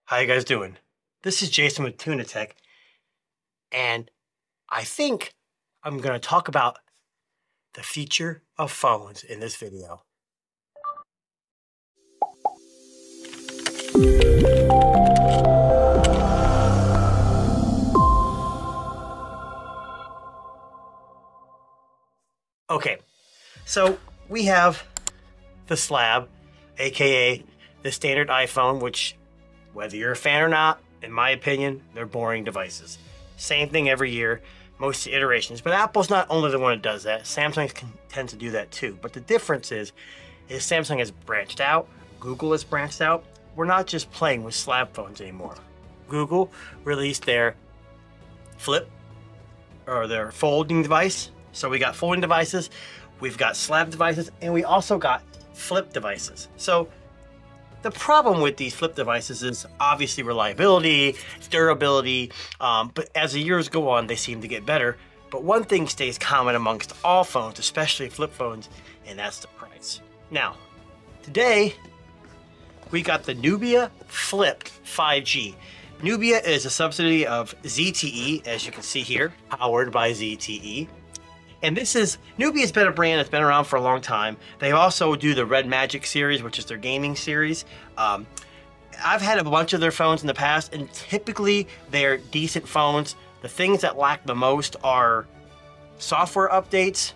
How you guys doing? This is Jason with Tuna Tech, and I think I'm going to talk about the future of phones in this video. Okay, so we have the slab, aka the standard iPhone, which, whether you're a fan or not, in my opinion, they're boring devices. Same thing every year, most iterations. But Apple's not only the one that does that. Samsung tends to do that too. But the difference is Samsung has branched out. Google has branched out. We're not just playing with slab phones anymore. Google released their Flip, or their folding device. So we got folding devices, we've got slab devices, and we also got flip devices. So the problem with these flip devices is obviously reliability, durability, but as the years go on, they seem to get better. But one thing stays common amongst all phones, especially flip phones, and that's the price. Now, today, we got the Nubia Flip 5G. Nubia is a subsidiary of ZTE, as you can see here, powered by ZTE. And Nubia's been a brand that's been around for a long time. They also do the Red Magic series, which is their gaming series. I've had a bunch of their phones in the past, and typically they're decent phones. The things that lack the most are software updates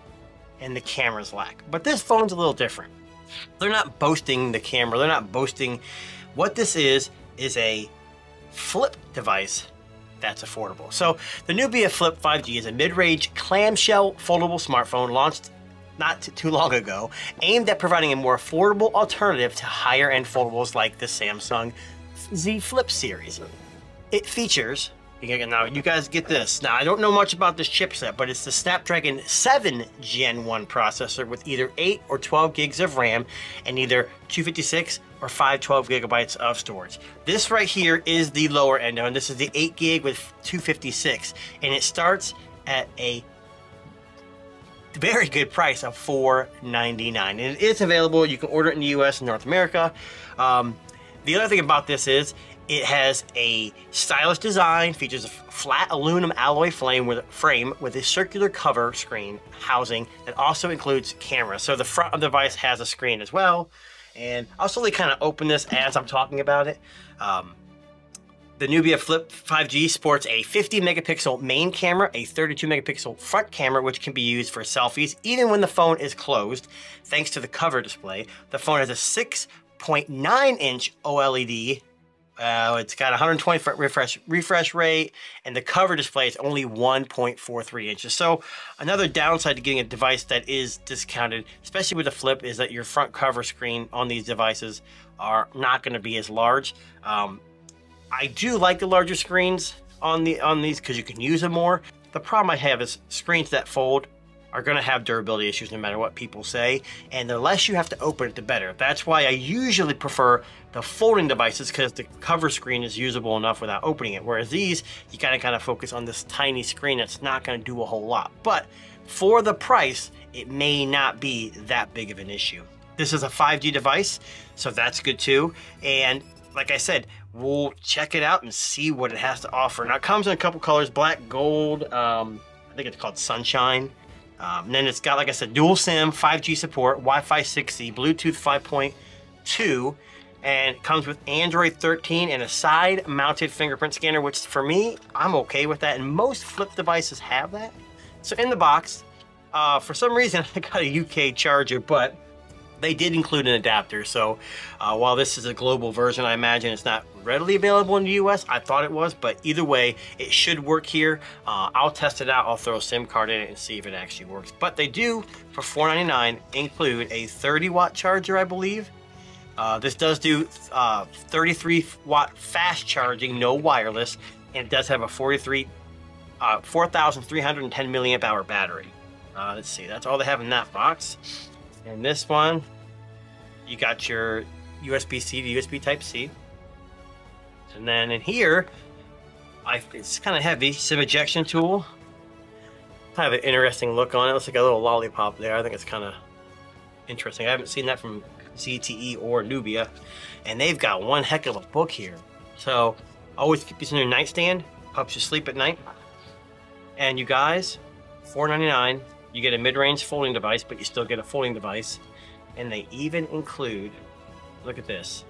and the cameras lack. But this phone's a little different. They're not boasting the camera. They're not boasting. What this is a flip device that's affordable. So the Nubia Flip 5G is a mid-range clamshell foldable smartphone launched not too long ago, aimed at providing a more affordable alternative to higher-end foldables like the Samsung Z Flip series. It features, now you guys get this. Now I don't know much about this chipset, but it's the Snapdragon 7 Gen 1 processor with either 8 or 12 gigs of RAM and either 256 or 512 gigabytes of storage. This right here is the lower end, and this is the 8 gig with 256, and it starts at a very good price of $499. And it is available. You can order it in the US and North America. The other thing about this is it has a stylish design, features a flat aluminum alloy frame with a circular cover screen housing that also includes cameras. So the front of the device has a screen as well. And I'll slowly kind of open this as I'm talking about it. The Nubia Flip 5G sports a 50 megapixel main camera, a 32 megapixel front camera, which can be used for selfies even when the phone is closed. Thanks to the cover display, the phone has a 6.9 inch OLED. It's got 120 refresh rate, and the cover display is only 1.43 inches. So another downside to getting a device that is discounted, especially with the Flip, is that your front cover screen on these devices are not going to be as large. I do like the larger screens on these because you can use them more. The problem I have is screens that fold are going to have durability issues no matter what people say, and the less you have to open it, the better. That's why I usually prefer the folding devices, because the cover screen is usable enough without opening it, whereas these, you gotta kind of focus on this tiny screen that's not going to do a whole lot. But for the price, it may not be that big of an issue. This is a 5G device, so that's good too. And like I said, we'll check it out and see what it has to offer. Now it comes in a couple colors, black, gold, I think it's called Sunshine. And then it's got, like I said, dual SIM, 5G support, Wi-Fi 6E, Bluetooth 5.2, and it comes with Android 13 and a side-mounted fingerprint scanner, which for me, I'm okay with that, and most flip devices have that. So in the box, for some reason, I got a UK charger, but they did include an adapter. So while this is a global version, I imagine it's not readily available in the US. I thought it was, but either way, it should work here. I'll test it out. I'll throw a SIM card in it and see if it actually works. But they do, for $499, include a 30-watt charger, I believe. This does do 33-watt fast charging, no wireless, and it does have a 4,310 milliamp hour battery. Let's see, that's all they have in that box. And this one, you got your USB-C to USB Type-C. And then in here, it's kind of heavy, SIM ejection tool. Kind of an interesting look on it. Looks like a little lollipop there. I think it's kind of interesting. I haven't seen that from ZTE or Nubia. And they've got one heck of a book here. So always keep these in your nightstand, helps you sleep at night. And you guys, $4.99, you get a mid-range folding device, but you still get a folding device. And they even include, look at this,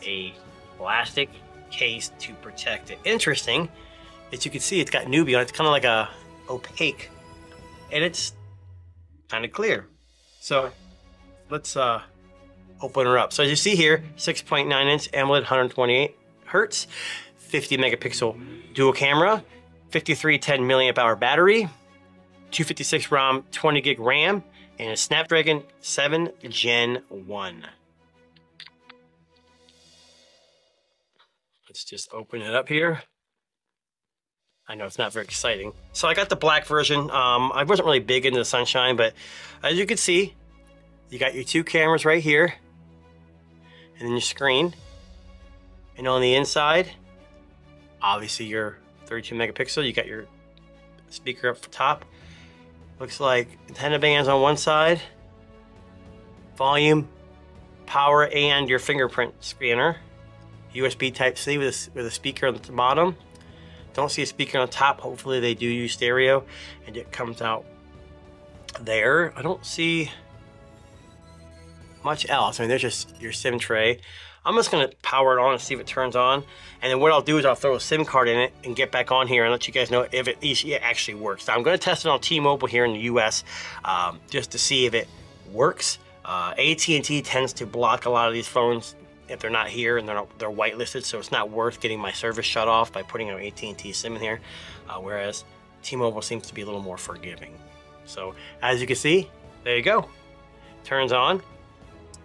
a plastic case to protect it. Interesting, as you can see, it's got Nubia on it. It's kind of like a opaque, and it's kind of clear. So let's open her up. So as you see here, 6.9-inch AMOLED, 128 hertz, 50 megapixel dual camera, 5310 milliamp hour battery, 256 ROM, 20 gig RAM, and a Snapdragon 7 Gen 1. Let's just open it up here. I know it's not very exciting. So I got the black version. I wasn't really big into the sunshine, but as you can see, you got your two cameras right here, and then your screen. And on the inside, obviously your 32 megapixel, you got your speaker up top. Looks like antenna bands on one side, volume, power, and your fingerprint scanner. USB Type-C with a speaker on the bottom. Don't see a speaker on top. Hopefully they do use stereo and it comes out there. I don't see much else. I mean, there's just your SIM tray. I'm just gonna power it on and see if it turns on. And then what I'll do is I'll throw a SIM card in it and get back on here and let you guys know if it actually works. Now I'm gonna test it on T-Mobile here in the US just to see if it works. AT&T tends to block a lot of these phones if they're not here and they're whitelisted, so it's not worth getting my service shut off by putting an AT&T SIM in here, whereas T-Mobile seems to be a little more forgiving. So as you can see, there you go, turns on.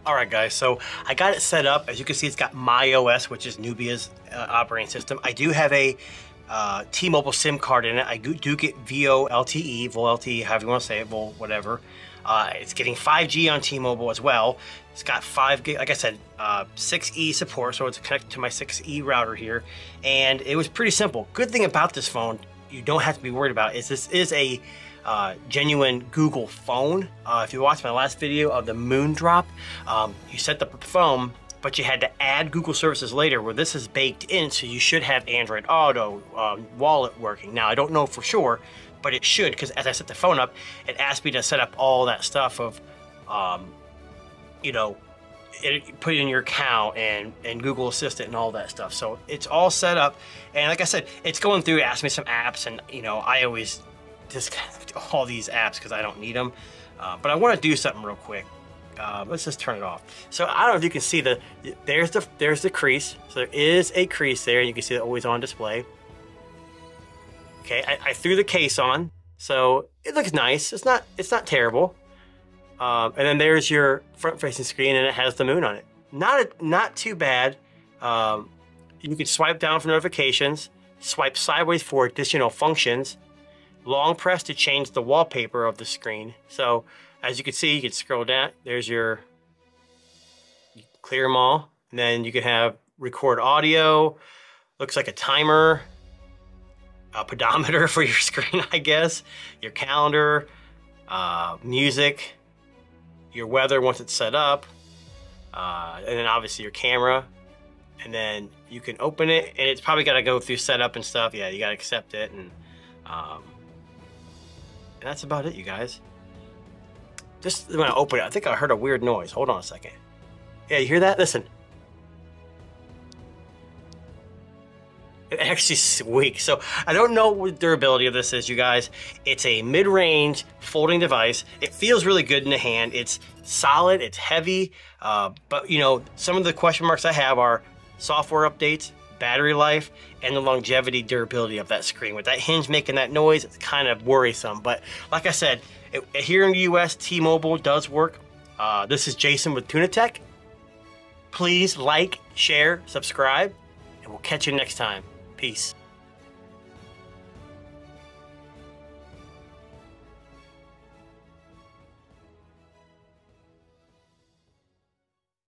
All right guys, so I got it set up. As you can see, it's got MyOS, which is Nubia's operating system. I do have a T-Mobile SIM card in it. I do get VoLTE, however you want to say it, whatever. It's getting 5G on T-Mobile as well. It's got 5 gig, like I said, 6E support, so it's connected to my 6E router here. And it was pretty simple. Good thing about this phone, you don't have to be worried about, is this is a genuine Google phone. If you watched my last video of the moon drop, you set up the phone, but you had to add Google services later, where this is baked in, so you should have Android Auto, Wallet working. Now, I don't know for sure, but it should, because as I set the phone up, it asked me to set up all that stuff of, you know, put in your account and Google Assistant and all that stuff. So it's all set up. And like I said, it's going through, asking me some apps, and you know, I always disconnect all these apps because I don't need them. But I want to do something real quick. Let's just turn it off. So I don't know if you can see there's the crease. So there is a crease there, and you can see the always on display. Okay, I threw the case on, so it looks nice. It's not terrible. And then there's your front-facing screen, and it has the moon on it. Not too bad. You can swipe down for notifications, swipe sideways for additional functions, long press to change the wallpaper of the screen. So as you can see, you can scroll down. There's your clear them all, and then you can have record audio. Looks like a timer. A pedometer for your screen, I guess, your calendar, music, your weather once it's set up, and then obviously your camera, and then you can open it, and it's probably got to go through setup and stuff. Yeah, you got to accept it, and that's about it, you guys. Just when I open it, I think I heard a weird noise. Hold on a second. Yeah, you hear that? Listen. It actually squeaks. So I don't know what the durability of this is, you guys. It's a mid-range folding device. It feels really good in the hand. It's solid, it's heavy, but you know, some of the question marks I have are software updates, battery life, and the longevity, durability of that screen. With that hinge making that noise, it's kind of worrisome. But like I said, here in the US, T-Mobile does work. This is Jason with Tuna Tech. Please like, share, subscribe, and we'll catch you next time. Peace.